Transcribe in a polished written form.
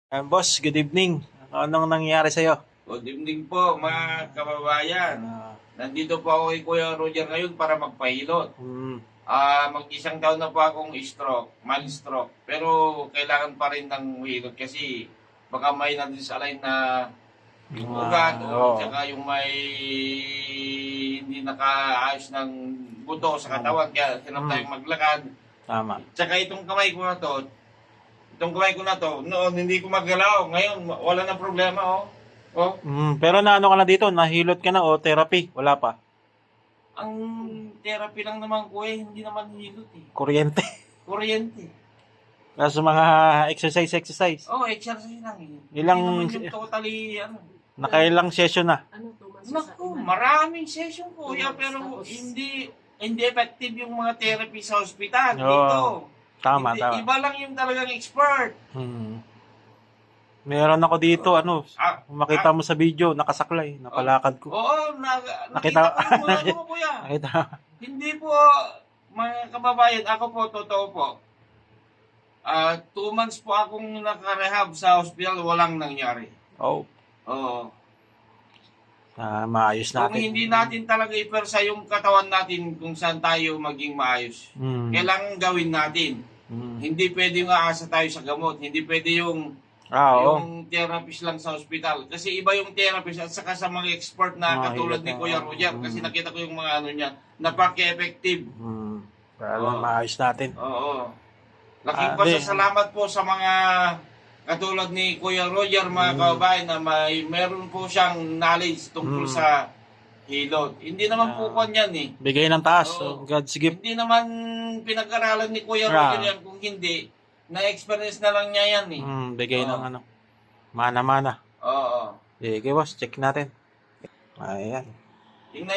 Boss, good evening. Anong nangyari sa'yo? Good evening po mga kababayan. Nandito po ako kay Kuya Roger ngayon para magpahilot. Hmm, Mag-isang taon na po akong mild stroke. Pero kailangan pa rin ng hilot kasi baka may na-disalign na yung ugat o oo, tsaka yung may hindi nakaayos ng buto sa katawan kaya hirap tayong maglakad. tama. Tsaka itong kamay ko na to, noon hindi ko magalaw. Ngayon wala na problema oh. Oh, Pero naano ka na dito? Nahilot ka na o therapy? Wala pa. ang therapy lang naman ko hindi naman hilot eh. Kuryente. Kuryente. Kaso mga exercise. Oh, exercise lang eh. Ilang- Hindi naman yung totally, Nakailang session na? Ano to, Naku, maraming session kuya, pero hindi effective yung mga therapy sa ospital Oo. dito. Tama, Hindi, tama. iba lang yung talagang expert. Meron ako dito, Ah, makita mo sa video, nakasaklay, napalakad ko. Oo, Nakita- nakita ko yung mga ano, kuya. Nakita. Hindi po, mga kababayan, ako po, totoo po. 2 months po akong nakarehab sa hospital, walang nangyari. Oh, Oo. maayos Kung natin. hindi natin talaga ipersa yung katawan natin kung saan tayo maging maayos, kailangan gawin natin. Hindi pwede yung aasa tayo sa gamot. Hindi pwede yung Oo. yung therapist lang sa ospital. Kasi iba yung therapist at saka sa mga expert na Mga katulad hirap ni na, Kuya Roger. Kasi nakita ko yung mga ano niya, napaka-effective. Para Oo. maayos natin. Oo. Laking Di. pasasalamat po sa mga katulad ni Kuya Roger, mga kababayan, na meron po siyang knowledge tungkol sa hilot. Hindi naman po kwan yan eh. Bigay ng taas. Oo. God's gift. Hindi naman pinag-aralan ni Kuya Roger yan. Kung hindi, na-experience na lang niya yan eh. Bigay Oo. ng mana-mana. Oo. Sige, boss, check natin. Ayan. Tingnan